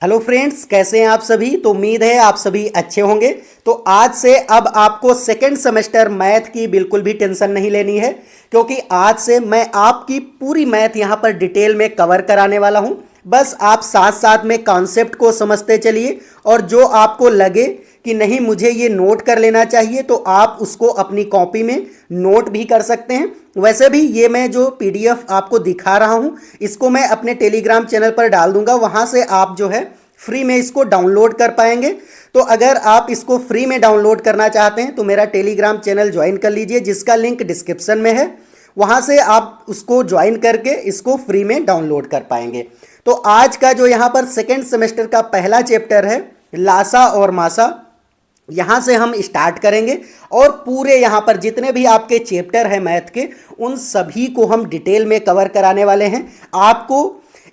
Hello friends, कैसे हैं आप सभी। तो उम्मीद है आप सभी अच्छे होंगे। तो आज से अब आपको सेकंड सेमेस्टर मैथ की बिल्कुल भी टेंशन नहीं लेनी है, क्योंकि आज से मैं आपकी पूरी मैथ यहां पर डिटेल में कवर कराने वाला हूं। बस आप साथ साथ में कॉन्सेप्ट को समझते चलिए, और जो आपको लगे कि नहीं मुझे ये नोट कर लेना चाहिए तो आप उसको अपनी कॉपी में नोट भी कर सकते हैं। वैसे भी ये मैं जो पीडीएफ आपको दिखा रहा हूं इसको मैं अपने टेलीग्राम चैनल पर डाल दूंगा, वहां से आप जो है फ्री में इसको डाउनलोड कर पाएंगे। तो अगर आप इसको फ्री में डाउनलोड करना चाहते हैं तो मेरा टेलीग्राम चैनल ज्वाइन कर लीजिए, जिसका लिंक डिस्क्रिप्शन में है। वहां से आप उसको ज्वाइन करके इसको फ्री में डाउनलोड कर पाएंगे। तो आज का जो यहाँ पर सेकेंड सेमेस्टर का पहला चैप्टर है लासा और मासा, यहां से हम स्टार्ट करेंगे और पूरे यहां पर जितने भी आपके चैप्टर हैं मैथ के उन सभी को हम डिटेल में कवर कराने वाले हैं। आपको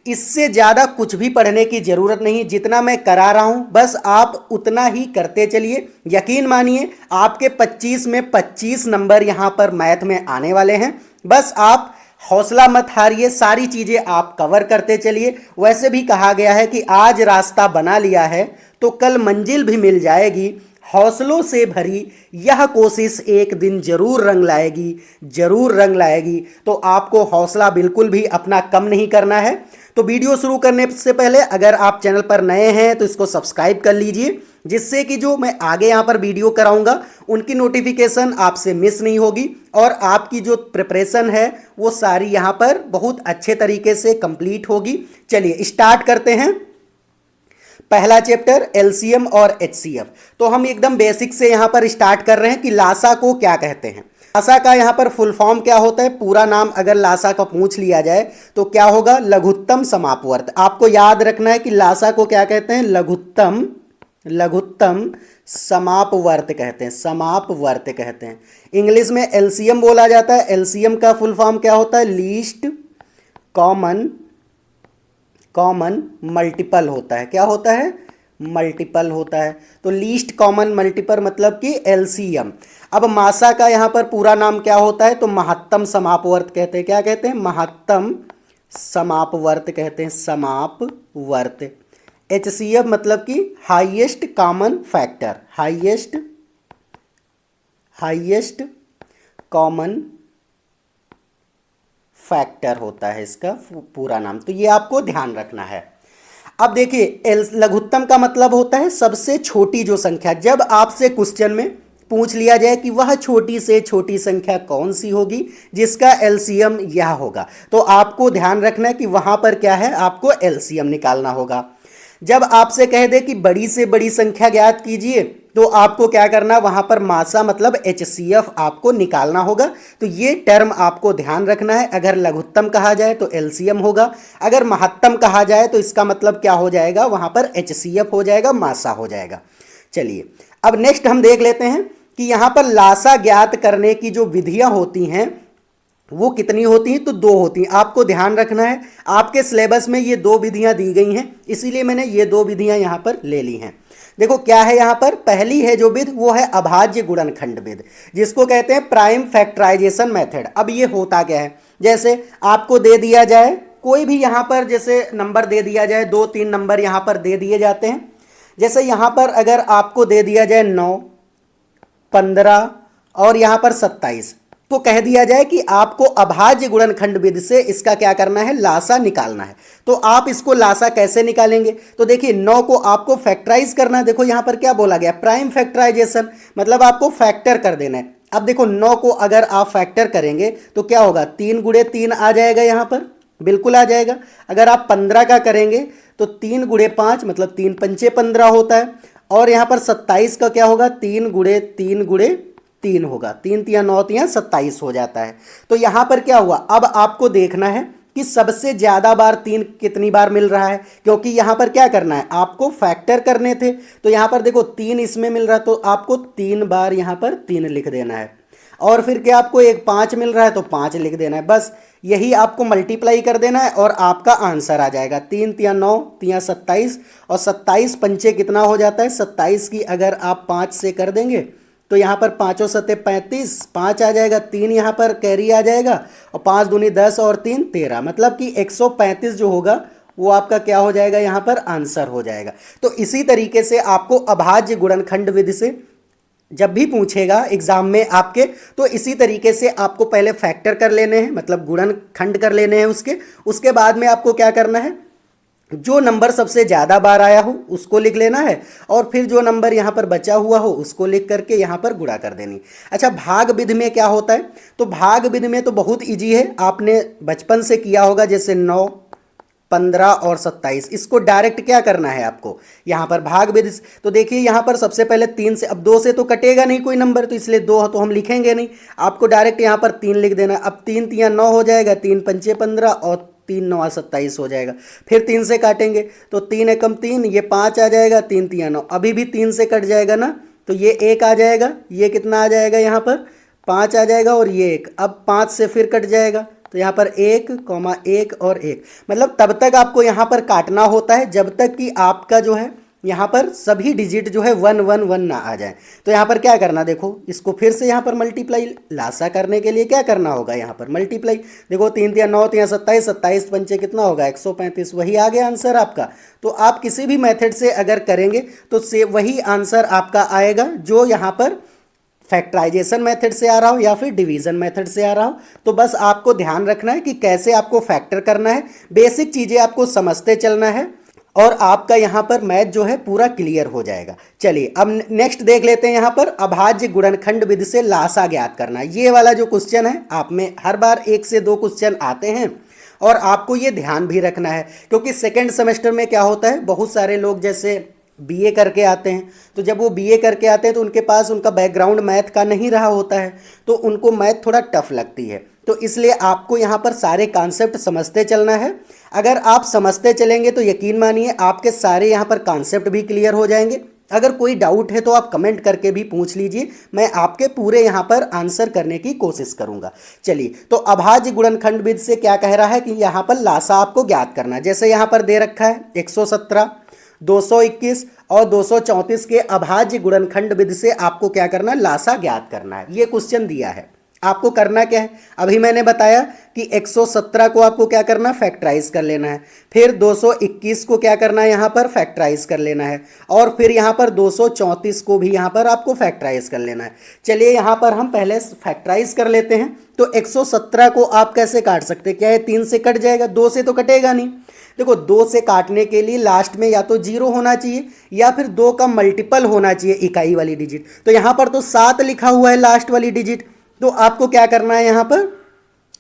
इससे ज़्यादा कुछ भी पढ़ने की ज़रूरत नहीं, जितना मैं करा रहा हूं बस आप उतना ही करते चलिए। यकीन मानिए आपके 25 में 25 नंबर यहां पर मैथ में आने वाले हैं। बस आप हौसला मत हारिए, सारी चीज़ें आप कवर करते चलिए। वैसे भी कहा गया है कि आज रास्ता बना लिया है तो कल मंजिल भी मिल जाएगी। हौसलों से भरी यह कोशिश एक दिन जरूर रंग लाएगी, जरूर रंग लाएगी। तो आपको हौसला बिल्कुल भी अपना कम नहीं करना है। तो वीडियो शुरू करने से पहले अगर आप चैनल पर नए हैं तो इसको सब्सक्राइब कर लीजिए, जिससे कि जो मैं आगे यहाँ पर वीडियो कराऊंगा उनकी नोटिफिकेशन आपसे मिस नहीं होगी, और आपकी जो प्रिपरेशन है वो सारी यहाँ पर बहुत अच्छे तरीके से कंप्लीट होगी। चलिए स्टार्ट करते हैं। पहला चैप्टर एलसीएम और एचसीएफ। तो हम एकदम बेसिक से यहां पर स्टार्ट कर रहे हैं कि लासा को क्या कहते हैं। लासा का यहां पर फुल फॉर्म क्या होता है, पूरा नाम अगर लासा का पूछ लिया जाए तो क्या होगा, लघुत्तम समापवर्त। आपको याद रखना है कि लासा को क्या कहते हैं, लघुत्तम लघुत्तम समापवर्त कहते हैं, समापवर्त कहते हैं। इंग्लिश में एलसीएम बोला जाता है। एलसीएम का फुल फॉर्म क्या होता है, लीस्ट कॉमन कॉमन मल्टीपल होता है। क्या होता है, मल्टीपल होता है। तो लीस्ट कॉमन मल्टीपल मतलब कि एलसीएम। अब मासा का यहां पर पूरा नाम क्या होता है, तो महत्तम समापवर्त कहते हैं। क्या कहते हैं, महत्तम समापवर्त कहते हैं, समापवर्त। एचसीएफ मतलब कि highest common factor, highest common factor होता है इसका पूरा नाम। तो ये आपको ध्यान रखना है। अब देखिए लघुत्तम का मतलब होता है सबसे छोटी जो संख्या। जब आपसे क्वेश्चन में पूछ लिया जाए कि वह छोटी से छोटी संख्या कौन सी होगी जिसका एलसीएम यह होगा, तो आपको ध्यान रखना है कि वहां पर क्या है, आपको एलसीएम निकालना होगा। जब आपसे कह दे कि बड़ी से बड़ी संख्या ज्ञात कीजिए तो आपको क्या करना, वहां पर मासा मतलब एचसीएफ आपको निकालना होगा। तो ये टर्म आपको ध्यान रखना है। अगर लघुत्तम कहा जाए तो एलसीएम होगा, अगर महत्तम कहा जाए तो इसका मतलब क्या हो जाएगा, वहां पर एचसीएफ हो जाएगा, मासा हो जाएगा। चलिए अब नेक्स्ट हम देख लेते हैं कि यहां पर लासा ज्ञात करने की जो विधियां होती हैं वो कितनी होती हैं, तो दो होती हैं। आपको ध्यान रखना है आपके सिलेबस में ये दो विधियां दी गई हैं, इसीलिए मैंने ये दो विधियां यहां पर ले ली हैं। देखो क्या है यहां पर, पहली है जो विधि वो है अभाज्य गुणनखंड विधि, जिसको कहते हैं प्राइम फैक्टराइजेशन मेथड। अब ये होता क्या है, जैसे आपको दे दिया जाए कोई भी यहां पर जैसे नंबर दे दिया जाए, 2-3 नंबर यहां पर दे दिए जाते हैं। जैसे यहां पर अगर आपको दे दिया जाए 9, 15 और यहां पर 27, तो कह दिया जाए कि आपको अभाज्य गुणनखंड विधि से इसका क्या करना है, लासा निकालना है। तो आप इसको लासा कैसे निकालेंगे, तो देखिए 9 को आपको फैक्टराइज करना है। देखो यहां पर क्या बोला गया, प्राइम फैक्टराइजेशन, मतलब आपको फैक्टर कर देना है। अब देखो 9 को अगर आप फैक्टर करेंगे तो क्या होगा, 3 गुणे 3 आ जाएगा, यहां पर बिल्कुल आ जाएगा। अगर आप 15 का करेंगे तो 3 गुणे 5 मतलब 3 पंचे 15 होता है। और यहां पर 27 का क्या होगा, 3 गुणे 3 गुणे 3 होगा, 3 तिया 9 तिया 27 हो जाता है। तो यहां पर क्या हुआ, अब आपको देखना है कि सबसे ज्यादा बार 3 कितनी बार मिल रहा है, क्योंकि यहां पर क्या करना है, आपको फैक्टर करने थे। तो यहां पर देखो 3 इसमें मिल रहा है तो आपको 3 बार यहां पर 3 लिख देना है। और फिर क्या आपको एक 5 मिल रहा है तो 5 लिख देना है। बस यही आपको मल्टीप्लाई कर देना है और आपका आंसर आ जाएगा। 3 तिया 9 तिया 27 और 27 पंचे कितना हो जाता है, 27 की अगर आप 5 से कर देंगे तो यहाँ पर 5 सत्ते 35, 5 आ जाएगा, 3 यहाँ पर कैरी आ जाएगा और 5 दूनी 10 और 3 13, मतलब कि 135 जो होगा वो आपका क्या हो जाएगा, यहाँ पर आंसर हो जाएगा। तो इसी तरीके से आपको अभाज्य गुणनखंड विधि से जब भी पूछेगा एग्जाम में आपके, तो इसी तरीके से आपको पहले फैक्टर कर लेने हैं, मतलब गुणनखंड कर लेने हैं उसके बाद में आपको क्या करना है, जो नंबर सबसे ज़्यादा बार आया हो उसको लिख लेना है, और फिर जो नंबर यहाँ पर बचा हुआ हो उसको लिख करके यहाँ पर गुणा कर देनी। अच्छा, भाग विधि में क्या होता है, तो भाग विधि में तो बहुत इजी है, आपने बचपन से किया होगा, जैसे 9, 15 और 27, इसको डायरेक्ट क्या करना है आपको, यहाँ पर भाग विधि। तो देखिए यहाँ पर सबसे पहले 3 से, अब 2 से तो कटेगा नहीं कोई नंबर, तो इसलिए 2 तो हम लिखेंगे नहीं, आपको डायरेक्ट यहाँ पर 3 लिख देना। अब 3 तिया 9 हो जाएगा, 3 पंचे 15 और 3 9 27 हो जाएगा। फिर 3 से काटेंगे तो 3 एकम 3, ये 5 आ जाएगा, 3 तिया 9, अभी भी 3 से कट जाएगा ना, तो ये 1 आ जाएगा, ये कितना आ जाएगा, यहाँ पर 5 आ जाएगा, और ये 1, अब 5 से फिर कट जाएगा, तो यहाँ पर 1, 1 और 1, मतलब तब तक आपको यहाँ पर काटना होता है जब तक कि आपका जो है यहाँ पर सभी डिजिट जो है 1 1 1 ना आ जाए। तो यहाँ पर क्या करना, देखो इसको फिर से यहाँ पर मल्टीप्लाई, लासा करने के लिए क्या करना होगा, यहाँ पर मल्टीप्लाई। देखो 3 तिया 9 तिया 27, 27 पंचे कितना होगा, 135, वही आ गया आंसर आपका। तो आप किसी भी मेथड से अगर करेंगे तो से वही आंसर आपका आएगा जो यहाँ पर फैक्टराइजेशन मेथड से आ रहा हो या फिर डिवीजन मेथड से आ रहा हो। तो बस आपको ध्यान रखना है कि कैसे आपको फैक्टर करना है, बेसिक चीज़ें आपको समझते चलना है, और आपका यहाँ पर मैथ जो है पूरा क्लियर हो जाएगा। चलिए अब नेक्स्ट देख लेते हैं, यहाँ पर अभाज्य गुणनखंड विधि से लासा ज्ञात करना। ये वाला जो क्वेश्चन है आप में हर बार 1 से 2 क्वेश्चन आते हैं, और आपको ये ध्यान भी रखना है, क्योंकि सेकेंड सेमेस्टर में क्या होता है, बहुत सारे लोग जैसे बीए करके आते हैं, तो जब वो बीए करके आते हैं तो उनके पास उनका बैकग्राउंड मैथ का नहीं रहा होता है, तो उनको मैथ थोड़ा टफ लगती है। तो इसलिए आपको यहाँ पर सारे कॉन्सेप्ट समझते चलना है। अगर आप समझते चलेंगे तो यकीन मानिए आपके सारे यहाँ पर कॉन्सेप्ट भी क्लियर हो जाएंगे। अगर कोई डाउट है तो आप कमेंट करके भी पूछ लीजिए, मैं आपके पूरे यहाँ पर आंसर करने की कोशिश करूँगा। चलिए, तो अभाज्य गुणनखंड विधि से क्या कह रहा है कि यहाँ पर लासा आपको ज्ञात करना है। जैसे यहाँ पर दे रखा है 117, 221 और 234 के अभाज्य गुणनखंड विधि से आपको क्या करना है, लासा ज्ञात करना है। ये क्वेश्चन दिया है, आपको करना क्या है, अभी मैंने बताया कि 117 को आपको क्या करना है, फैक्टराइज कर लेना है, फिर 221 को क्या करना है, यहाँ पर फैक्टराइज कर लेना है, और फिर यहाँ पर 234 को भी यहाँ पर आपको फैक्टराइज कर लेना है। चलिए यहाँ पर हम पहले फैक्टराइज कर लेते हैं। तो 117 को आप कैसे काट सकते हैं, क्या ये 3 से कट जाएगा, 2 से तो कटेगा नहीं। देखो 2 से काटने के लिए लास्ट में या तो 0 होना चाहिए या फिर 2 का मल्टीपल होना चाहिए इकाई वाली डिजिट। तो यहाँ पर तो 7 लिखा हुआ है लास्ट वाली डिजिट, तो आपको क्या करना है यहाँ पर,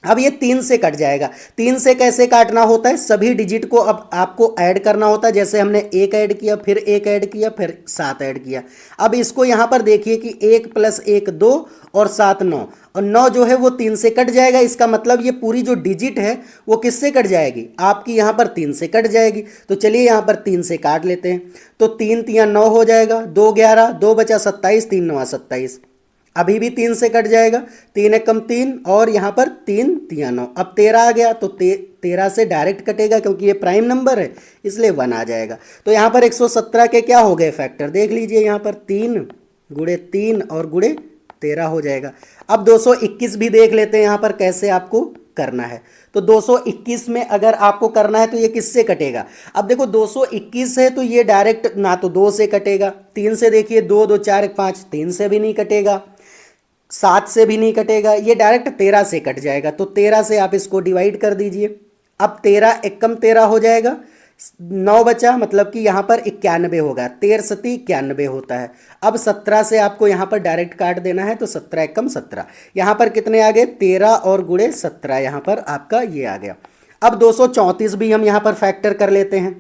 अब ये 3 से कट जाएगा। 3 से कैसे काटना होता है, सभी डिजिट को अब आपको ऐड करना होता है। जैसे हमने 1 ऐड किया, फिर 1 ऐड किया, फिर 7 ऐड किया। अब इसको यहाँ पर देखिए कि 1 + 1 2 और 7 9, और 9 जो है वो 3 से कट जाएगा। इसका मतलब ये पूरी जो डिजिट है वो किससे कट जाएगी, आपकी यहाँ पर 3 से कट जाएगी। तो चलिए यहाँ पर 3 से काट लेते हैं। तो 3 तिया 9 हो जाएगा, 2 11, 2 बचा 27, 3 9 27, अभी भी 3 से कट जाएगा, 3 एकम 3 और यहाँ पर 3 तिया 9, अब 13 आ गया। तो 13 से डायरेक्ट कटेगा क्योंकि ये प्राइम नंबर है, इसलिए 1 आ जाएगा। तो यहाँ पर 117 के क्या हो गए फैक्टर, देख लीजिए यहाँ पर 3 गुणे 3 और गुणे 13 हो जाएगा। अब 221 भी देख लेते हैं यहाँ पर कैसे आपको करना है। तो 221 में अगर आपको करना है तो ये किससे कटेगा, अब देखो 221 है तो ये डायरेक्ट ना तो 2 से कटेगा, 3 से देखिए 2 2 4 1 5, 3 से भी नहीं कटेगा, 7 से भी नहीं कटेगा, ये डायरेक्ट 13 से कट जाएगा। तो 13 से आप इसको डिवाइड कर दीजिए। अब 13 एकम 13 हो जाएगा, 9 बचा, मतलब कि यहाँ पर 91 होगा, 13 सती 91 होता है। अब 17 से आपको यहाँ पर डायरेक्ट काट देना है, तो 17 एकम 17, यहाँ पर कितने आ गए, 13 और गुणे 17, यहाँ पर आपका ये आ गया। अब 234 भी हम यहाँ पर फैक्टर कर लेते हैं,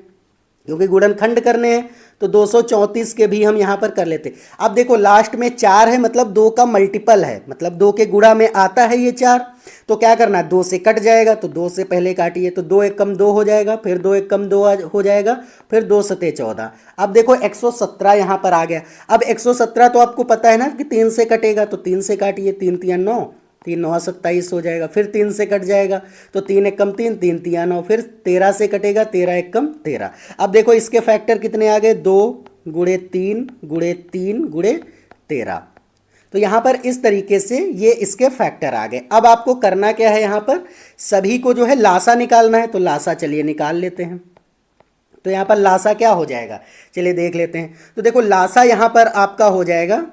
क्योंकि गुणनखंड करने हैं, तो 234 के भी हम यहाँ पर कर लेते। अब देखो लास्ट में 4 है, मतलब 2 का मल्टीपल है, मतलब 2 के गुणा में आता है ये 4। तो क्या करना है, 2 से कट जाएगा, तो 2 से पहले काटिए, तो 2 एकम 2 हो जाएगा, फिर 2 एकम 2 हो जाएगा, फिर 2 सते 14। अब देखो 117 यहाँ पर आ गया। अब 117 तो आपको पता है ना कि 3 से कटेगा, तो 3 से काटिए, 3 तिया 9, 3 9 27 हो जाएगा, फिर 3 से कट जाएगा, तो 3 एकम 3, 3 तिया 9, फिर 13 से कटेगा, 13 एकम 13। अब देखो इसके फैक्टर कितने आ गए, 2 गुणे 3 गुणे 3 गुणे 13। तो यहाँ पर इस तरीके से ये इसके फैक्टर आ गए। अब आपको करना क्या है, यहाँ पर सभी को जो है लासा निकालना है, तो लासा चलिए निकाल लेते हैं। तो यहाँ पर लासा क्या हो जाएगा, चलिए देख लेते हैं। तो देखो लासा यहाँ पर आपका हो जाएगा,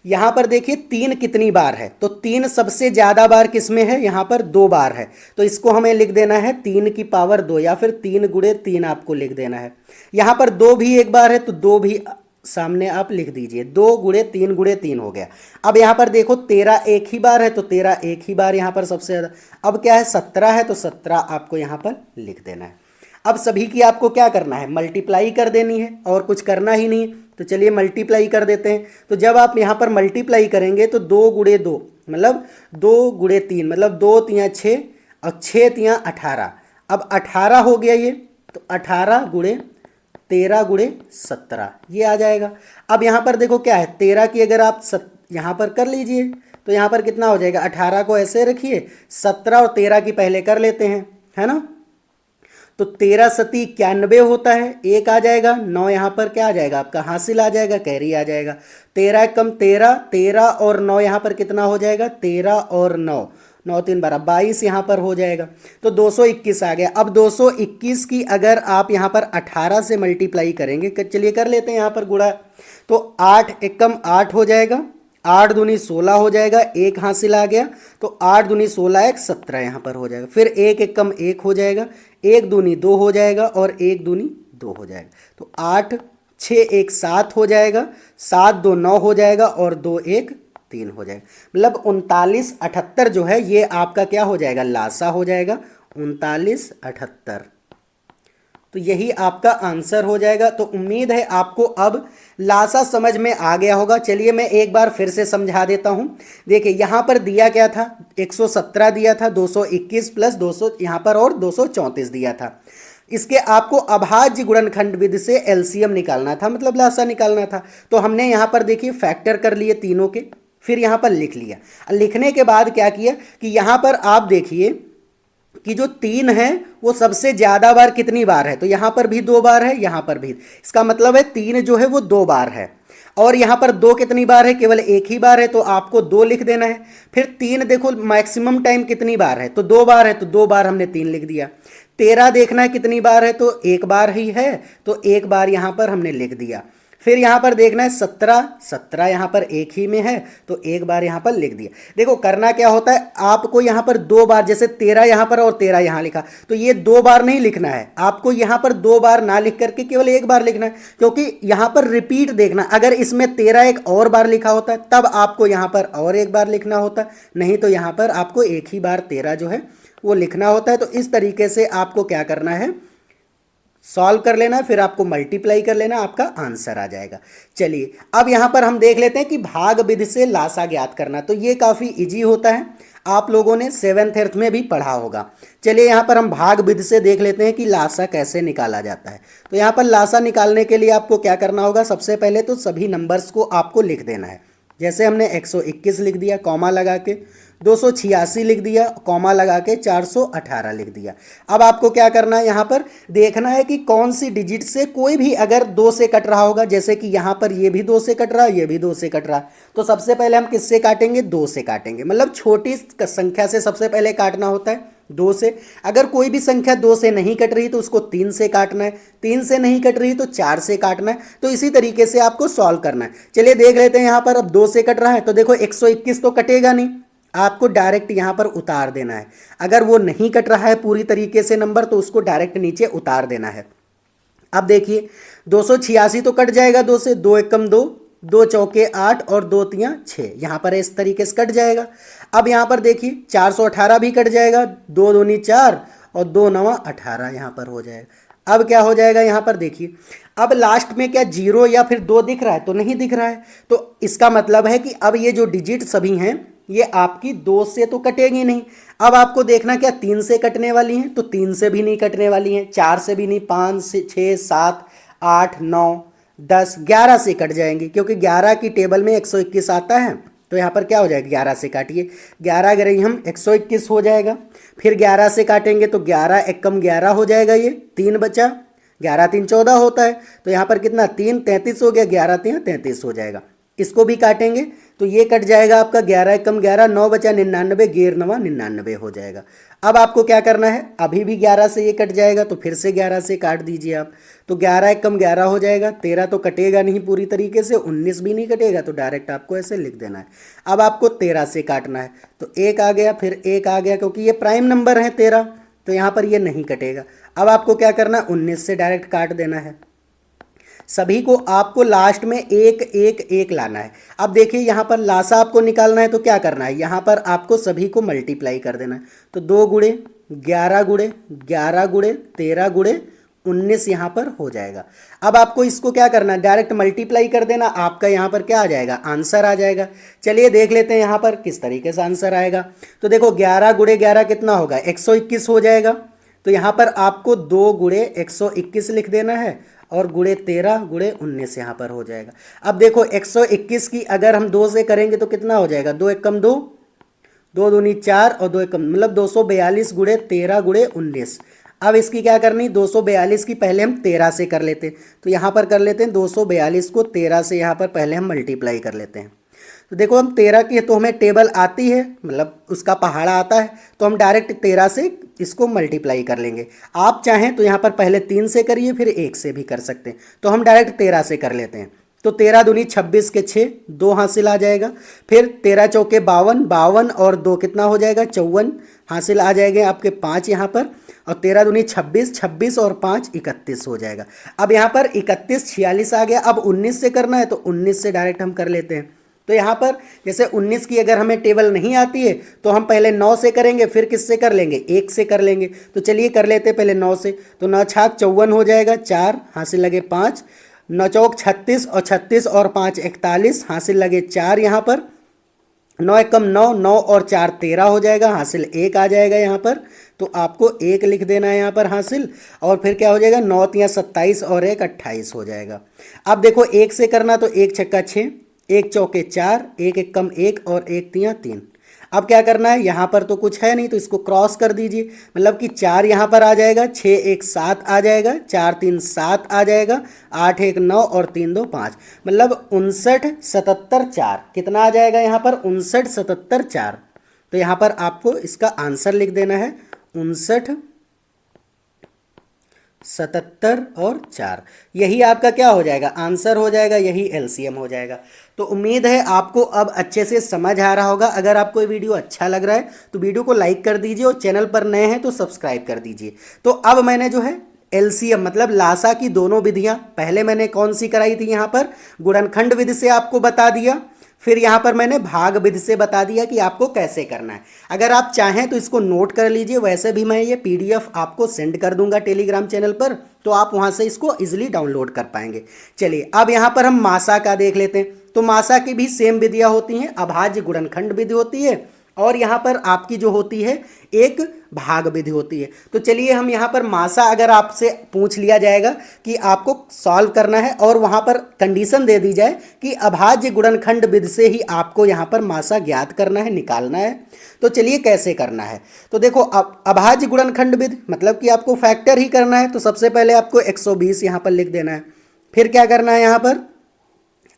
यहाँ पर देखिए 3 कितनी बार है, तो 3 सबसे ज़्यादा बार किसमें है, यहाँ पर 2 बार है। तो इसको हमें लिख देना है 3 की पावर 2 या फिर 3 गुणे 3 आपको लिख देना है। यहाँ पर 2 भी एक बार है तो 2 भी सामने आप लिख दीजिए, 2 गुणे 3 हो गया। अब यहाँ पर देखो 13 एक ही बार है तो 13 एक ही बार यहाँ पर सबसे ज़्यादा। अब क्या है 17 है तो 17 आपको यहाँ पर लिख देना है। अब सभी की आपको क्या करना है, मल्टीप्लाई कर देनी है और कुछ करना ही नहीं है। तो चलिए मल्टीप्लाई कर देते हैं। तो जब आप यहाँ पर मल्टीप्लाई करेंगे तो 2 गुणे 2 मतलब 2 गुणे 3 मतलब 2 तियाँ 6 और 6 तियाँ 18। अब 18 हो गया ये, तो 18 गुणे 13 गुणे 17 ये आ जाएगा। अब यहाँ पर देखो क्या है, 13 की अगर आप यहाँ पर कर लीजिए तो यहाँ पर कितना हो जाएगा, 18 को ऐसे रखिए, 17 और 13 की पहले कर लेते हैं, है ना। तो 13 सती 91 होता है, एक आ जाएगा, 9 यहाँ पर क्या आ जाएगा आपका हासिल आ जाएगा, कैरी आ जाएगा। 13 कम 13, 13 और 9 यहाँ पर कितना हो जाएगा, 13 और 9, 9 3 12 22 यहाँ पर हो जाएगा। तो 221 आ गया। अब 221 की अगर आप यहाँ पर 18 से मल्टीप्लाई करेंगे, चलिए कर लेते हैं यहाँ पर गुणा। तो 8 एकम 8 हो जाएगा, 8 दूनी 16 हो जाएगा, एक हासिल आ गया। तो 8 दूनी 16 एक 17 यहाँ पर हो जाएगा। फिर 1 एकम 1 हो जाएगा, 1 दूनी 2 हो जाएगा और 1 दूनी 2 हो जाएगा। तो 8 6 1 7 हो जाएगा, 7 2 9 हो जाएगा और 2 1 3 हो जाएगा। मतलब 39 78 जो है ये आपका क्या हो जाएगा, लासा हो जाएगा, 39 78। तो यही आपका आंसर हो जाएगा। तो उम्मीद है आपको अब लासा समझ में आ गया होगा। चलिए मैं एक बार फिर से समझा देता हूं। देखिए यहाँ पर दिया क्या था, 117 दिया था, 221 प्लस 200 यहाँ पर और 234 दिया था। इसके आपको अभाज्य गुणनखंड विधि से एलसीएम निकालना था, मतलब लासा निकालना था। तो हमने यहाँ पर देखिए फैक्टर कर लिए तीनों के, फिर यहाँ पर लिख लिया। लिखने के बाद क्या किया कि यहाँ पर आप देखिए कि जो 3 है वो सबसे ज्यादा बार कितनी बार है, तो यहां पर भी 2 बार है, यहां पर भी। इसका मतलब है 3 जो है वो 2 बार है। और यहां पर 2 कितनी बार है, केवल एक ही बार है, तो आपको 2 लिख देना है। फिर 3 देखो मैक्सिमम टाइम कितनी बार है, तो 2 बार है, तो 2 बार हमने 3 लिख दिया। 13 देखना है कितनी बार है, तो 1 बार ही है, तो 1 बार यहां पर हमने लिख दिया। फिर यहाँ पर देखना है 17 यहाँ पर एक ही में है, तो 1 बार यहाँ पर लिख दिया। देखो करना क्या होता है, आपको यहाँ पर 2 बार, जैसे 13 यहाँ पर और 13 यहाँ लिखा, तो ये 2 बार नहीं लिखना है आपको, यहाँ पर 2 बार ना लिख करके केवल 1 बार लिखना है। क्योंकि यहाँ पर रिपीट देखना, अगर इसमें 13 एक और बार लिखा होता है तब आपको यहाँ पर और 1 बार लिखना होता है, नहीं तो यहाँ पर आपको एक ही बार 13 जो है वो लिखना होता है। तो इस तरीके से आपको क्या करना है, सॉल्व कर लेना, फिर आपको मल्टीप्लाई कर लेना, आपका आंसर आ जाएगा। चलिए अब यहां पर हम देख लेते हैं कि भाग विधि से लासा ज्ञात करना। तो ये काफ़ी इजी होता है, आप लोगों ने 7th में भी पढ़ा होगा। चलिए यहां पर हम भाग विधि से देख लेते हैं कि लासा कैसे निकाला जाता है। तो यहां पर लासा निकालने के लिए आपको क्या करना होगा, सबसे पहले तो सभी नंबर्स को आपको लिख देना है। जैसे हमने 121 लिख दिया कॉमा लगा के, 286 लिख दिया कॉमा लगा के, 418 लिख दिया। अब आपको क्या करना है, यहाँ पर देखना है कि कौन सी डिजिट से कोई भी अगर 2 से कट रहा होगा, जैसे कि यहाँ पर ये भी 2 से कट रहा है, ये भी 2 से कट रहा है, तो सबसे पहले हम किससे काटेंगे, 2 से काटेंगे। मतलब छोटी संख्या से सबसे पहले काटना होता है 2 से। अगर कोई भी संख्या 2 से नहीं कट रही तो उसको 3 से काटना है, 3 से नहीं कट रही तो 4 से काटना है। तो इसी तरीके से आपको सॉल्व करना है। चलिए देख लेते हैं, यहाँ पर अब 2 से कट रहा है तो देखो 121 तो कटेगा नहीं, आपको डायरेक्ट यहाँ पर उतार देना है। अगर वो नहीं कट रहा है पूरी तरीके से नंबर, तो उसको डायरेक्ट नीचे उतार देना है। अब देखिए 286 तो कट जाएगा 2 से, 2 एकम 2, 2 चौके 8 और 2 तियाँ 6, यहाँ पर इस तरीके से कट जाएगा। अब यहाँ पर देखिए 418 भी कट जाएगा, 2 दूनी 4 और 2 नवा 18 यहाँ पर हो जाएगा। अब क्या हो जाएगा, यहाँ पर देखिए अब लास्ट में क्या 0 या फिर 2 दिख रहा है, तो नहीं दिख रहा है। तो इसका मतलब है कि अब ये जो डिजिट सभी हैं ये आपकी 2 से तो कटेगी नहीं। अब आपको देखना क्या 3 से कटने वाली हैं, तो 3 से भी नहीं कटने वाली हैं, 4 से भी नहीं, 5 से 6 7 8 9 10 11 से कट जाएंगी, क्योंकि 11 की टेबल में 121 आता है। तो यहाँ पर क्या हो जाएगा, 11 से काटिए, 11 अगर हम 121 हो जाएगा। फिर 11 से काटेंगे तो 11 एकम 11 हो जाएगा, ये 3 बचा, 11 3 14 होता है। तो यहाँ पर कितना 3 33 हो गया, 11 3 33 हो जाएगा। इसको भी काटेंगे तो ये कट जाएगा आपका 11 एकम 11, 9 बचा 99, 11 99 हो जाएगा। अब आपको क्या करना है, अभी भी 11 से ये कट जाएगा तो फिर से 11 से काट दीजिए आप, तो 11 एकम 11 हो जाएगा। 13 तो कटेगा नहीं पूरी तरीके से, 19 भी नहीं कटेगा, तो डायरेक्ट आपको ऐसे लिख देना है। अब आपको 13 से काटना है, तो एक आ गया, फिर एक आ गया, क्योंकि ये प्राइम नंबर है 13, तो यहाँ पर ये नहीं कटेगा। अब आपको क्या करना है, 19 से डायरेक्ट काट देना है। सभी को आपको लास्ट में एक एक एक लाना है। अब देखिए यहाँ पर लासा आपको निकालना है, तो क्या करना है, यहाँ पर आपको सभी को मल्टीप्लाई कर देना है। तो 2 गुणे 11 गुणे 11 गुणे 13 गुणे 19 यहाँ पर हो जाएगा। अब आपको इसको क्या करना है, डायरेक्ट मल्टीप्लाई कर देना, आपका यहाँ पर क्या आ जाएगा, आंसर आ जाएगा। चलिए देख लेते हैं यहाँ पर किस तरीके से आंसर आएगा। तो देखो 11 गुणे 11 कितना होगा, 121 हो जाएगा। तो यहाँ पर आपको 2 गुणे 121 लिख देना है, और गुणे 13 गुणे 19 यहाँ पर हो जाएगा। अब देखो 121 की अगर हम 2 से करेंगे तो कितना हो जाएगा, 2 एकम 2, 2 दूनी 4 और 2 एकम मतलब 242 गुणे 13 गुणे 19। अब इसकी क्या करनी, 242 की पहले हम 13 से कर लेते हैं, तो यहाँ पर कर लेते हैं 242 को 13 से यहाँ पर पहले हम मल्टीप्लाई कर लेते हैं। तो देखो हम 13 की तो हमें टेबल आती है, मतलब उसका पहाड़ा आता है, तो हम डायरेक्ट 13 से इसको मल्टीप्लाई कर लेंगे। आप चाहें तो यहाँ पर पहले 3 से करिए, फिर 1 से भी कर सकते हैं, तो हम डायरेक्ट 13 से कर लेते हैं। तो 13 दूनी 26 के 6, 2 हासिल आ जाएगा। फिर 13 चौके 52, 52 और 2 कितना हो जाएगा, 54 हासिल आ जाएंगे आपके 5 यहाँ पर। और 13 दूनी 26, 26 और 5 31 हो जाएगा। अब यहाँ पर 31 46 आ गया। अब 19 से करना है, तो 19 से डायरेक्ट हम कर लेते हैं। तो यहाँ पर जैसे 19 की अगर हमें टेबल नहीं आती है, तो हम पहले 9 से करेंगे, फिर किससे कर लेंगे, 1 से कर लेंगे। तो चलिए कर लेते हैं पहले 9 से। तो 9 छाक 54 हो जाएगा, 4 हासिल लगे 5, 9 चौक 36 और 36 और 5 41 हासिल लगे 4 यहाँ पर। 9 एकम 9, 9 और 4 13 हो जाएगा, हासिल 1 आ जाएगा यहाँ पर। तो आपको 1 लिख देना है यहाँ पर हासिल, और फिर क्या हो जाएगा, 9 तियाँ 27 और 1 28 हो जाएगा। अब देखो 1 से करना, तो 1 छक्का 6, 1 चौके 4, 1 एकम 1 और 1 तियाँ 3। अब क्या करना है, यहाँ पर तो कुछ है नहीं, तो इसको क्रॉस कर दीजिए, मतलब कि 4 यहाँ पर आ जाएगा, 6 1 7 आ जाएगा, 4 3 7 आ जाएगा, 8 1 9 और 3 2 5, मतलब 59 77 4 कितना आ जाएगा यहाँ पर, 59 77 4। तो यहाँ पर आपको इसका आंसर लिख देना है 59 77 और 4। यही आपका क्या हो जाएगा, आंसर हो जाएगा, यही एलसीएम हो जाएगा। तो उम्मीद है आपको अब अच्छे से समझ आ रहा होगा। अगर आपको ये वीडियो अच्छा लग रहा है तो वीडियो को लाइक कर दीजिए, और चैनल पर नए हैं तो सब्सक्राइब कर दीजिए। तो अब मैंने जो है एलसीएम मतलब लासा की दोनों विधियां, पहले मैंने कौन सी कराई थी, यहाँ पर गुणनखंड विधि से आपको बता दिया, फिर यहाँ पर मैंने भाग विधि से बता दिया कि आपको कैसे करना है। अगर आप चाहें तो इसको नोट कर लीजिए, वैसे भी मैं ये पीडीएफ आपको सेंड कर दूंगा टेलीग्राम चैनल पर, तो आप वहाँ से इसको इजीली डाउनलोड कर पाएंगे। चलिए अब यहाँ पर हम मासा का देख लेते हैं। तो मासा की भी सेम विधियाँ होती हैं, अभाज्य गुणनखंड विधि होती है, और यहाँ पर आपकी जो होती है एक भाग विधि होती है। तो चलिए हम यहाँ पर मासा अगर आपसे पूछ लिया जाएगा कि आपको सॉल्व करना है, और वहाँ पर कंडीशन दे दी जाए कि अभाज्य गुणनखंड विधि से ही आपको यहाँ पर मासा ज्ञात करना है, निकालना है, तो चलिए कैसे करना है। तो देखो अभाज्य गुणनखंड विधि मतलब कि आपको फैक्टर ही करना है। तो सबसे पहले आपको 120 यहाँ पर लिख देना है, फिर क्या करना है, यहाँ पर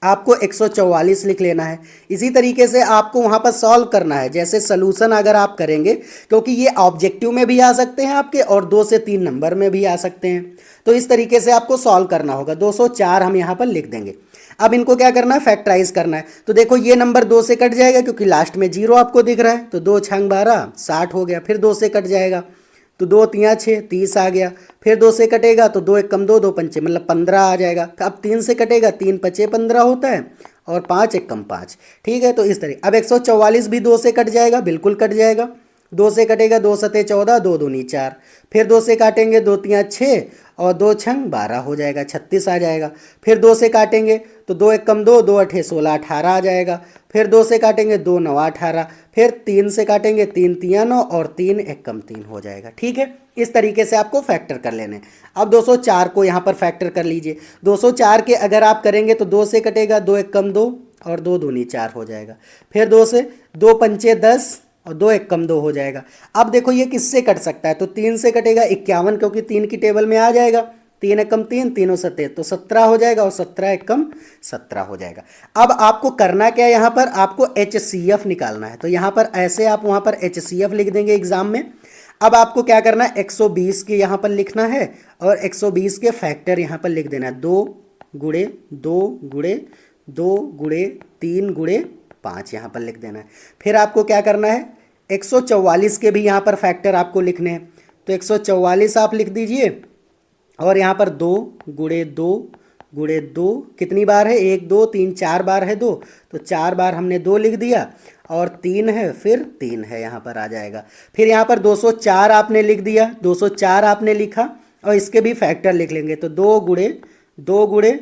आपको 144 लिख लेना है। इसी तरीके से आपको वहाँ पर सॉल्व करना है, जैसे सलूशन अगर आप करेंगे, क्योंकि ये ऑब्जेक्टिव में भी आ सकते हैं आपके, और 2 से 3 नंबर में भी आ सकते हैं। तो इस तरीके से आपको सॉल्व करना होगा। 204 हम यहाँ पर लिख देंगे। अब इनको क्या करना है, फैक्टराइज करना है। तो देखो ये नंबर 2 से कट जाएगा, क्योंकि लास्ट में 0 आपको दिख रहा है, तो 2 छंग 12 60 हो गया। फिर 2 से कट जाएगा, तो 2 तियाँ 6 30 आ गया। फिर 2 से कटेगा तो 2 एकम 2, 2 पंचे मतलब 15 आ जाएगा। अब 3 से कटेगा, 3 पचे 15 होता है, और 5 एकम 5। ठीक है, तो इस तरह। अब 144 भी 2 से कट जाएगा, बिल्कुल कट जाएगा। 2 से कटेगा, 2 सते 14, 2 दूनी 4। फिर 2 से काटेंगे, 2 तियाँ 6 और 2 छंग 12 हो जाएगा, 36 आ जाएगा। फिर 2 से काटेंगे तो 2 एकम 2, 2 अठे 16 18 आ जाएगा। फिर 2 से काटेंगे, 2 9 18। फिर 3 से काटेंगे, 3 तियाँ 9 और 3 एकम 3 हो जाएगा। ठीक है, इस तरीके से आपको फैक्टर कर लेने हैं। अब 204 को यहाँ पर फैक्टर कर लीजिए। 204 के अगर आप करेंगे तो 2 से कटेगा, 2 एकम 2 और 2 दूनी 4 हो जाएगा। फिर 2 से 2 पंचे 10 और 2 एकम 2 हो जाएगा। अब देखो ये किससे कट सकता है, तो 3 से कटेगा 51, क्योंकि 3 की टेबल में आ जाएगा। 3 एकम 3, तीनों सत्ते तो 17 हो जाएगा और 17 एकम 17 हो जाएगा। अब आपको करना क्या है, यहाँ पर आपको HCF निकालना है। तो यहाँ पर ऐसे आप वहाँ पर HCF लिख देंगे एग्जाम में। अब आपको क्या करना है, 120 के यहाँ पर लिखना है और 120 के फैक्टर यहाँ पर लिख देना है। 2 गुणे 2 गुणे 2 गुणे 3 गुणे 5 यहाँ पर लिख देना है। फिर आपको क्या करना है, 144 के भी यहाँ पर फैक्टर आपको लिखने हैं। तो 144 आप लिख दीजिए और यहाँ पर 2 गुणे 2 गुणे 2 कितनी बार है, 1 2 3 4 बार है 2, तो 4 बार हमने 2 लिख दिया और 3 है, फिर 3 है यहाँ पर आ जाएगा। फिर यहाँ पर 204 आपने लिख दिया, 204 आपने लिखा और इसके भी फैक्टर लिख लेंगे। तो 2 गुणे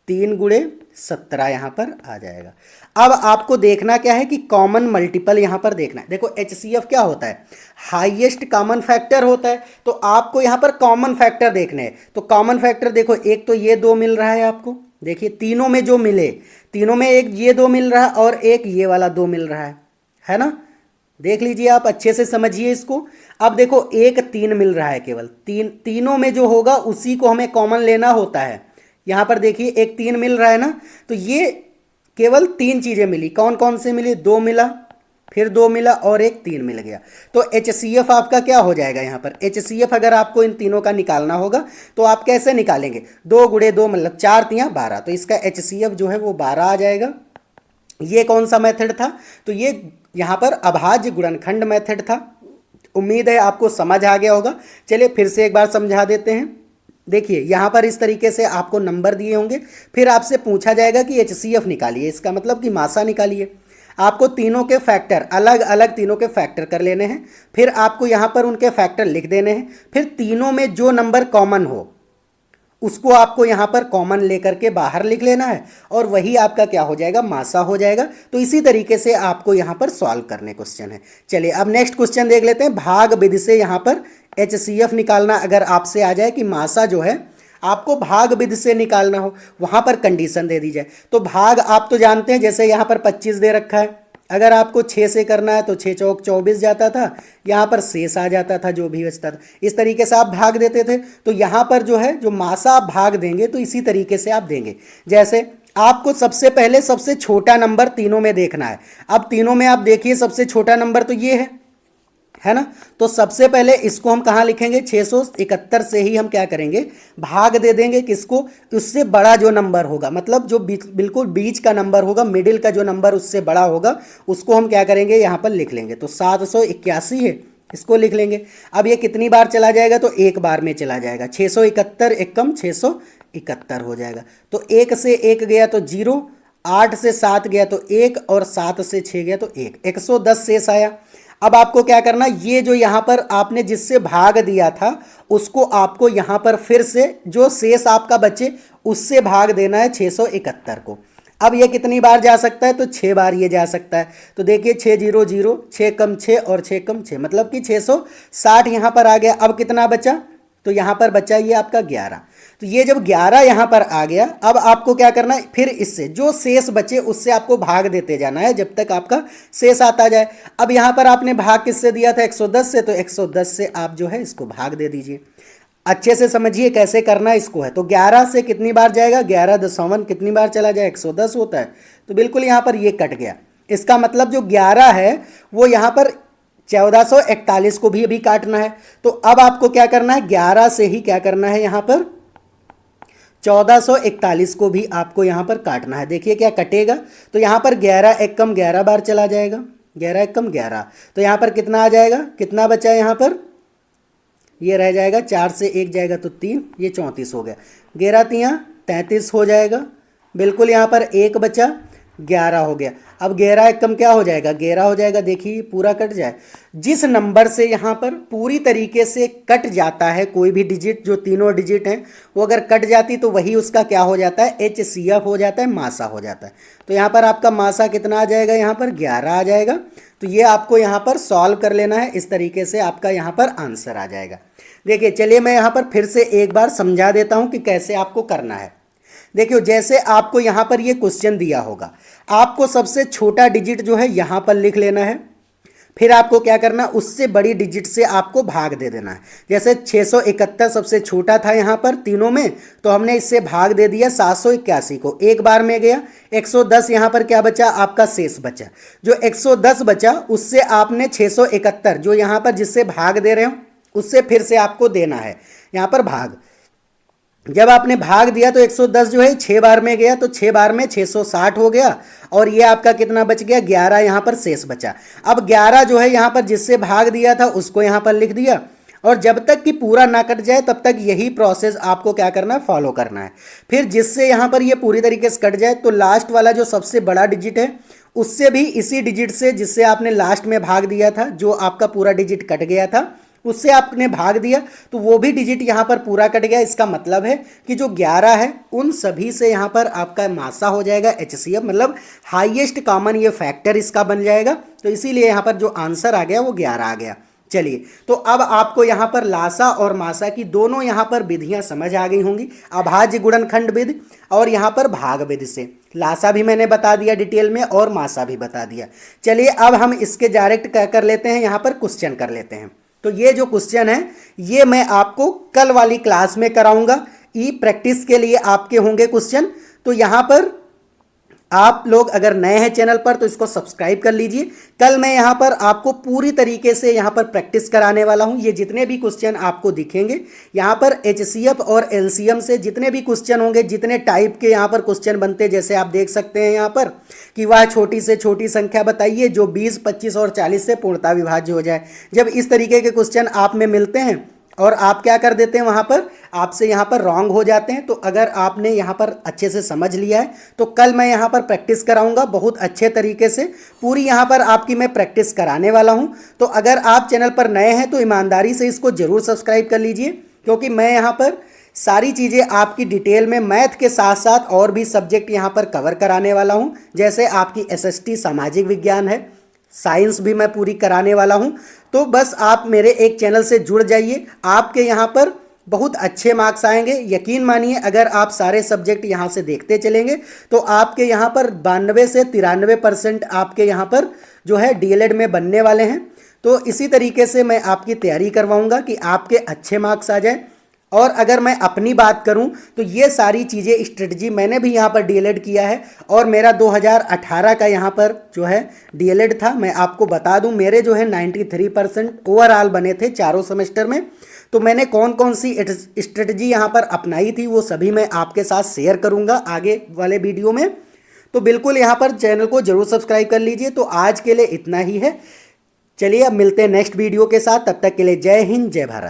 3 गुणे 17 यहाँ पर आ जाएगा। अब आपको देखना क्या है कि कॉमन मल्टीपल यहाँ पर देखना है। देखो HCF क्या होता है, हाईएस्ट कॉमन फैक्टर होता है। तो आपको यहाँ पर कॉमन फैक्टर देखने हैं। तो कॉमन फैक्टर देखो, एक तो ये 2 मिल रहा है आपको, देखिए तीनों में जो मिले, तीनों में एक ये 2 मिल रहा है और एक ये वाला 2 मिल रहा है ना। देख लीजिए आप, अच्छे से समझिए इसको। अब देखो एक 3 मिल रहा है, केवल तीनों में जो होगा उसी को हमें कॉमन लेना होता है। यहाँ पर देखिए एक 3 मिल रहा है ना, तो ये केवल 3 चीज़ें मिली। कौन कौन से मिली, 2 मिला, फिर 2 मिला और एक 3 मिल गया। तो HCF आपका क्या हो जाएगा, यहाँ पर HCF अगर आपको इन तीनों का निकालना होगा तो आप कैसे निकालेंगे, 2 गुणे 2 मतलब 4 तियाँ 12, तो इसका HCF जो है वो 12 आ जाएगा। ये कौन सा मेथड था, तो ये यहाँ पर अभाज्य गुणनखंड मेथड था। उम्मीद है आपको समझ आ गया होगा। चलिए फिर से एक बार समझा देते हैं। देखिए यहाँ पर इस तरीके से आपको नंबर दिए होंगे, फिर आपसे पूछा जाएगा कि HCF निकालिए, इसका मतलब कि मासा निकालिए। आपको तीनों के फैक्टर अलग अलग तीनों के फैक्टर कर लेने हैं, फिर आपको यहाँ पर उनके फैक्टर लिख देने हैं, फिर तीनों में जो नंबर कॉमन हो उसको आपको यहाँ पर कॉमन लेकर के बाहर लिख लेना है और वही आपका क्या हो जाएगा, मासा हो जाएगा। तो इसी तरीके से आपको यहाँ पर सॉल्व करने क्वेश्चन है। चलिए अब नेक्स्ट क्वेश्चन देख लेते हैं। भाग विधि से यहाँ पर HCF निकालना अगर आपसे आ जाए कि मासा जो है आपको भाग विधि से निकालना हो, वहाँ पर कंडीशन दे दी जाए। तो भाग आप तो जानते हैं, जैसे यहाँ पर 25 दे रखा है, अगर आपको 6 से करना है तो 6 चौक 24 जाता था, यहाँ पर शेष आ जाता था जो भी बचता था। इस तरीके से आप भाग देते थे। तो यहाँ पर जो है जो मासा आप भाग देंगे तो इसी तरीके से आप देंगे। जैसे आपको सबसे पहले सबसे छोटा नंबर तीनों में देखना है। अब तीनों में आप देखिए सबसे छोटा नंबर तो ये है ना। तो सबसे पहले इसको हम कहाँ लिखेंगे, 671 से ही हम क्या करेंगे, भाग दे देंगे किसको, उससे बड़ा जो नंबर होगा, मतलब जो बिल्कुल बीच का नंबर होगा, मिडिल का जो नंबर उससे बड़ा होगा उसको हम क्या करेंगे यहाँ पर लिख लेंगे। तो 781 है, इसको लिख लेंगे। अब ये कितनी बार चला जाएगा, तो एक बार में चला जाएगा। 671 एकम 671 हो जाएगा। तो 1 से 1 गया तो 0, 8 से 7 गया तो 1 और 7 से 6 गया तो 1, 110 शेष आया। अब आपको क्या करना, ये जो यहाँ पर आपने जिससे भाग दिया था उसको आपको यहाँ पर फिर से जो शेष आपका बचे उससे भाग देना है 671 को। अब ये कितनी बार जा सकता है, तो 6 बार ये जा सकता है। तो देखिए 6 0 0, 6 कम 6 और 6 कम 6 मतलब कि 660 यहाँ पर आ गया। अब कितना बचा, तो यहाँ पर बचा ये आपका 11। तो ये जब 11 यहाँ पर आ गया, अब आपको क्या करना है, फिर इससे जो शेष बचे उससे आपको भाग देते जाना है जब तक आपका शेष आता जाए। अब यहाँ पर आपने भाग किससे दिया था, 110 से, तो 110 से आप जो है इसको भाग दे दीजिए। अच्छे से समझिए कैसे करना इसको है। तो 11 से कितनी बार जाएगा, 11 दशमलव कितनी बार चला जाए, 110 होता है। तो बिल्कुल यहाँ पर ये कट गया। इसका मतलब जो 11 है वो यहाँ पर 1441 को भी अभी काटना है। तो अब आपको क्या करना है, 11 से ही क्या करना है, यहाँ पर 1441 को भी आपको यहाँ पर काटना है। देखिए क्या कटेगा, तो यहाँ पर 11 एकम 11 बार चला जाएगा, 11 एकम 11। तो यहाँ पर कितना आ जाएगा, कितना बचा है यहाँ पर, ये रह जाएगा 4 से 1 जाएगा तो 3, ये 34 हो गया। 11 तियाँ 33 हो जाएगा। बिल्कुल यहाँ पर 1 बचा, 11 हो गया। अब 11 एकम क्या हो जाएगा, 11 हो जाएगा। देखिए पूरा कट जाए। जिस नंबर से यहाँ पर पूरी तरीके से कट जाता है कोई भी डिजिट, जो तीनों डिजिट हैं वो अगर कट जाती तो वही उसका क्या हो जाता है, HCF हो जाता है, मासा हो जाता है। तो यहाँ पर आपका मासा कितना आ जाएगा, यहाँ पर 11 आ जाएगा। तो ये आपको यहाँ पर सॉल्व कर लेना है, इस तरीके से आपका यहाँ पर आंसर आ जाएगा। देखिए चलिए मैं यहाँ पर फिर से एक बार समझा देता हूँ कि कैसे आपको करना है। देखियो जैसे आपको यहाँ पर ये क्वेश्चन दिया होगा, आपको सबसे छोटा डिजिट जो है यहाँ पर लिख लेना है, फिर आपको क्या करना, उससे बड़ी डिजिट से आपको भाग दे देना है। जैसे 671 सबसे छोटा था यहाँ पर तीनों में, तो हमने इससे भाग दे दिया 781 को, एक बार में गया। 110 यहाँ पर क्या बचा, आपका शेष बचा। जो 110 बचा उससे आपने 671 जो यहाँ पर जिससे भाग दे रहे हो उससे फिर से आपको देना है यहाँ पर भाग। जब आपने भाग दिया तो 110 जो है 6 बार में गया, तो 6 बार में 660 हो गया, और ये आपका कितना बच गया, 11 यहाँ पर शेष बचा। अब 11 जो है यहाँ पर जिससे भाग दिया था उसको यहाँ पर लिख दिया, और जब तक कि पूरा ना कट जाए तब तक यही प्रोसेस आपको क्या करना है, फॉलो करना है। फिर जिससे यहाँ पर ये पूरी तरीके से कट जाए तो लास्ट वाला जो सबसे बड़ा डिजिट है उससे भी इसी डिजिट से जिससे आपने लास्ट में भाग दिया था, जो आपका पूरा डिजिट कट गया था उससे आपने भाग दिया, तो वो भी डिजिट यहाँ पर पूरा कट गया। इसका मतलब है कि जो 11 है उन सभी से यहाँ पर आपका मासा हो जाएगा HCF, मतलब हाईएस्ट कॉमन ये फैक्टर इसका बन जाएगा। तो इसीलिए यहाँ पर जो आंसर आ गया वो 11 आ गया। चलिए, तो अब आपको यहाँ पर लासा और मासा की दोनों यहाँ पर विधियाँ समझ आ गई होंगी, अभाज्य गुणनखंड विधि और यहाँ पर भाग विधि से। लासा भी मैंने बता दिया डिटेल में और मासा भी बता दिया। चलिए, अब हम इसके डायरेक्ट क्या कर लेते हैं, यहाँ पर क्वेश्चन कर लेते हैं। तो ये जो क्वेश्चन है ये मैं आपको कल वाली क्लास में कराऊंगा। ई प्रैक्टिस के लिए आपके होंगे क्वेश्चन। तो यहाँ पर आप लोग अगर नए हैं चैनल पर तो इसको सब्सक्राइब कर लीजिए। कल मैं यहाँ पर आपको पूरी तरीके से यहाँ पर प्रैक्टिस कराने वाला हूँ। ये जितने भी क्वेश्चन आपको दिखेंगे यहाँ पर HCF और LCM से जितने भी क्वेश्चन होंगे, जितने टाइप के यहाँ पर क्वेश्चन बनते हैं, जैसे आप देख सकते हैं यहाँ पर कि वह छोटी से छोटी संख्या बताइए जो 20, 25 और 40 से पूर्णतः विभाज्य हो जाए। जब इस तरीके के क्वेश्चन आप में मिलते हैं और आप क्या कर देते हैं, वहाँ पर आपसे यहाँ पर रॉन्ग हो जाते हैं। तो अगर आपने यहाँ पर अच्छे से समझ लिया है तो कल मैं यहाँ पर प्रैक्टिस कराऊंगा बहुत अच्छे तरीके से। पूरी यहाँ पर आपकी मैं प्रैक्टिस कराने वाला हूँ। तो अगर आप चैनल पर नए हैं तो ईमानदारी से इसको ज़रूर सब्सक्राइब कर लीजिए, क्योंकि मैं यहाँ पर सारी चीज़ें आपकी डिटेल में मैथ के साथ साथ और भी सब्जेक्ट यहाँ पर कवर कराने वाला हूँ। जैसे आपकी SST सामाजिक विज्ञान है, साइंस भी मैं पूरी कराने वाला हूं। तो बस आप मेरे एक चैनल से जुड़ जाइए, आपके यहां पर बहुत अच्छे मार्क्स आएंगे। यकीन मानिए, अगर आप सारे सब्जेक्ट यहां से देखते चलेंगे तो आपके यहां पर 92 से 93% आपके यहां पर जो है DLED में बनने वाले हैं। तो इसी तरीके से मैं आपकी तैयारी करवाऊंगा कि आपके अच्छे मार्क्स आ जाए। और अगर मैं अपनी बात करूं तो ये सारी चीज़ें स्ट्रेटजी मैंने भी यहाँ पर DLED किया है, और मेरा 2018 का यहाँ पर जो है DLED था। मैं आपको बता दूं, मेरे जो है 93% ओवरऑल बने थे चारों सेमेस्टर में। तो मैंने कौन कौन सी स्ट्रेटजी यहाँ पर अपनाई थी वो सभी मैं आपके साथ शेयर करूँगा आगे वाले वीडियो में। तो बिल्कुल यहाँ पर चैनल को जरूर सब्सक्राइब कर लीजिए। तो आज के लिए इतना ही है। चलिए, अब मिलते हैं नेक्स्ट वीडियो के साथ। तब तक के लिए जय हिंद, जय भारत।